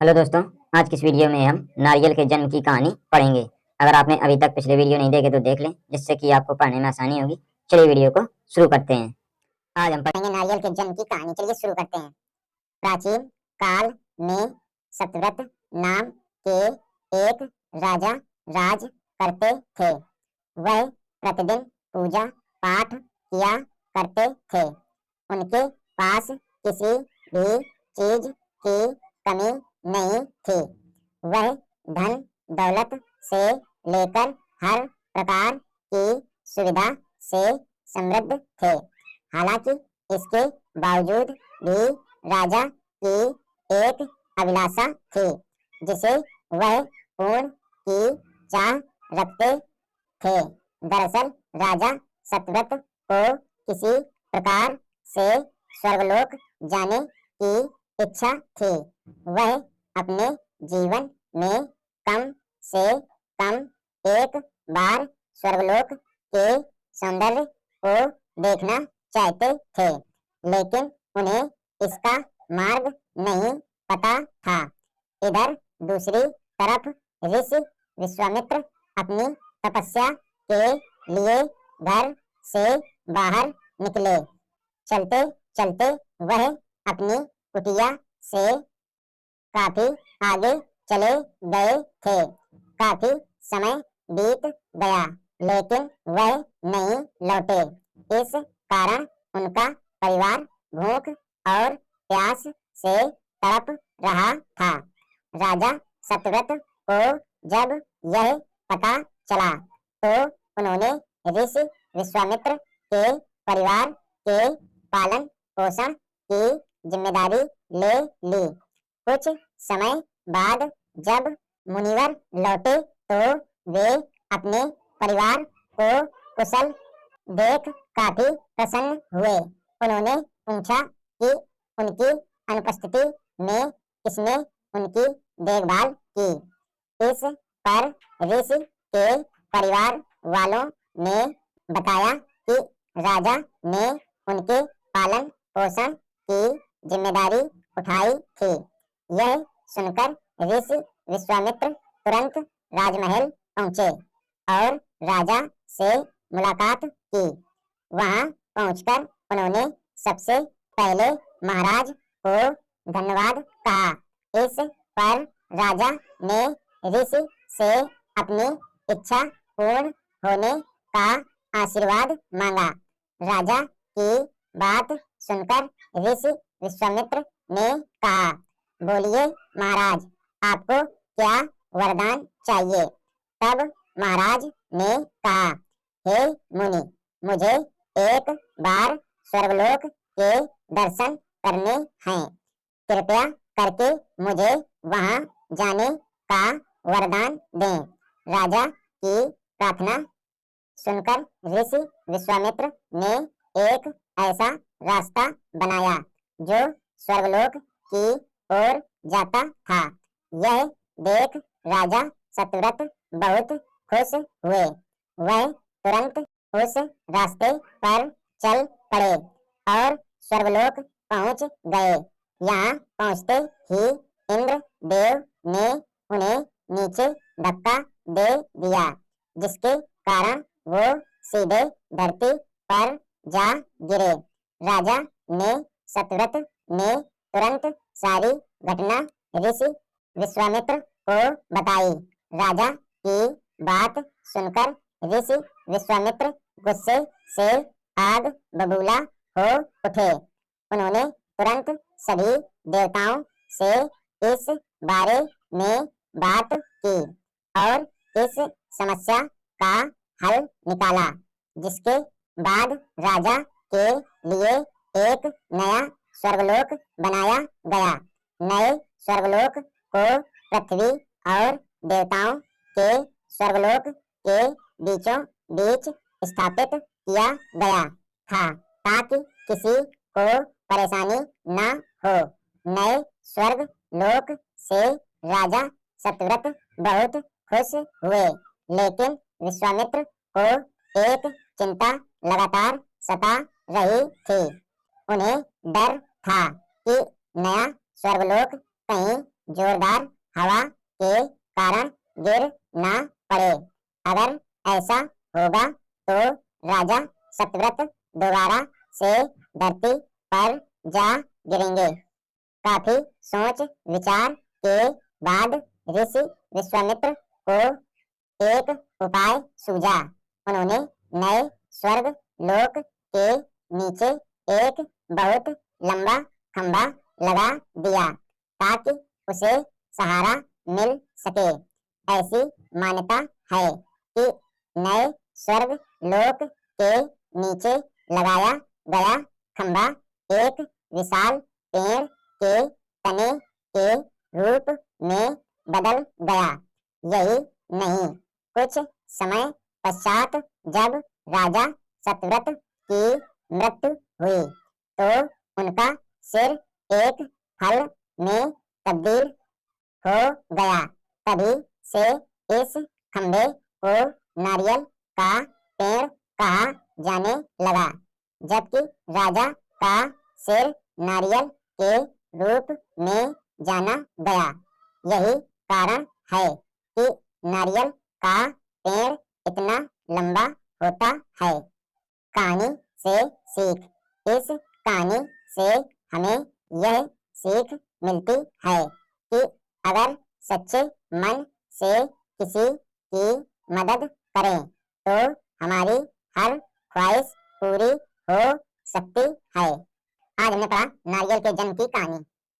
Hello दोस्तों। आज की इस वीडियो में हम नारियल के जन्म की कहानी पढ़ेंगे। अगर आपने अभी तक पिछले वीडियो नहीं देखे तो देख लें, जिससे कि आपको पढ़ने में आसानी होगी। चलिए वीडियो को शुरू करते हैं। आज हम पढ़ेंगे नारियल के जन्म की कहानी। चलिए शुरू करते हैं। प्राचीन काल में सतव्रत नाम के एक राजा राज करते थे। वह प्रतिदिन पूजा पाठ किया करते थे। उनके पास किसी भी चीज की कमी नहीं थी। वह धन दौलत से लेकर हर प्रकार की सुविधा से समृद्ध थे। हालांकि इसके बावजूद भी राजा की एक अभिलाषा थी, जिसे वह पूर्ण की चाह रखते थे। दरअसल राजा सतव्रत को किसी प्रकार से स्वर्गलोक जाने की इच्छा थी। वह अपने जीवन में कम से कम एक बार स्वर्गलोक के सौंदर्य को देखना चाहते थे, लेकिन उन्हें इसका मार्ग नहीं पता था। इधर दूसरी तरफ ऋषि विश्वामित्र अपनी तपस्या के लिए घर से बाहर निकले। चलते चलते वह अपनी कुटिया से काफी आगे चले गए थे। काफी समय बीत गया, लेकिन वह नहीं लौटे। इस कारण उनका परिवार भूख और प्यास से तड़प रहा था। राजा सतव्रत को जब यह पता चला तो उन्होंने ऋषि विश्वामित्र के परिवार के पालन पोषण की जिम्मेदारी ले ली। कुछ समय बाद जब मुनिवर लौटे तो वे अपने परिवार को कुशल देख काफी प्रसन्न हुए। उन्होंने पूछा कि उनकी अनुपस्थिति में किसने उनकी देखभाल की। इस पर ऋषि के परिवार वालों ने बताया कि राजा ने उनके पालन पोषण की जिम्मेदारी उठाई थी। यह सुनकर ऋषि विश्वामित्र तुरंत राजमहल पहुंचे और राजा से मुलाकात की। वहां पहुंचकर उन्होंने सबसे पहले महाराज को धन्यवाद कहा। इस पर राजा ने ऋषि से अपनी इच्छा पूर्ण होने का आशीर्वाद मांगा। राजा की बात सुनकर ऋषि विश्वामित्र ने कहा, बोलिए महाराज, आपको क्या वरदान चाहिए। तब महाराज ने कहा, हे मुनि, मुझे एक बार स्वर्गलोक के दर्शन करने हैं। कृपया करके मुझे वहां जाने का वरदान दें। राजा की प्रार्थना सुनकर ऋषि विश्वामित्र ने एक ऐसा रास्ता बनाया जो स्वर्गलोक की ओर जाता था। यह देख राजा सतव्रत बहुत खुश हुए। वह तुरंत उस रास्ते पर चल पड़े और स्वर्गलोक पहुंच गए। यहाँ पहुंचते ही इंद्र देव ने उन्हें नीचे धक्का दे दिया, जिसके कारण वो सीधे धरती पर जा गिरे। राजा ने सतव्रत ने तुरंत सारी घटना ऋषि विश्वामित्र को बताई। राजा की बात सुनकर ऋषि विश्वामित्र गुस्से से आग बबूला हो उठे। उन्होंने तुरंत सभी देवताओं से इस बारे में बात की और इस समस्या का हल निकाला, जिसके बाद राजा के लिए एक नया स्वर्गलोक बनाया गया। नए स्वर्गलोक को पृथ्वी और देवताओं के स्वर्गलोक के बीचों बीच स्थापित किया गया था, ताकि किसी को परेशानी न हो। नए स्वर्ग लोक से राजा सतव्रत बहुत खुश हुए, लेकिन विश्वामित्र को एक चिंता लगातार सता रही थी। उन्हें डर था कि नया स्वर्गलोक कहीं जोरदार हवा के कारण गिर ना पड़े। अगर ऐसा होगा तो राजा सत्यव्रत दोबारा से धरती पर जा गिरेंगे। काफी सोच विचार के बाद ऋषि विश्वामित्र को एक उपाय सूझा। उन्होंने नए स्वर्ग लोक के नीचे एक बहुत लंबा खंभा लगा दिया ताकि उसे सहारा मिल सके। ऐसी मान्यता है कि नए स्वर्ग लोक के नीचे लगाया गया खंभा एक विशाल पेड़ के तने के रूप में बदल गया। यही नहीं, कुछ समय पश्चात जब राजा सत्यव्रत की मृत्यु हुई तो उनका सिर एक फल में तब्दील हो गया। तभी से इस खंभे को नारियल का पेड़ कहा जाने लगा। जबकि राजा का सिर नारियल के रूप में जाना गया। यही कारण है कि नारियल का पेड़ इतना लंबा होता है। कहानी से सीख। इस कहानी से हमें यह सीख मिलती है कि अगर सच्चे मन से किसी की मदद करें तो हमारी हर ख्वाहिश पूरी हो सकती है। आज हमने पढ़ा नारियल के जन्म की कहानी।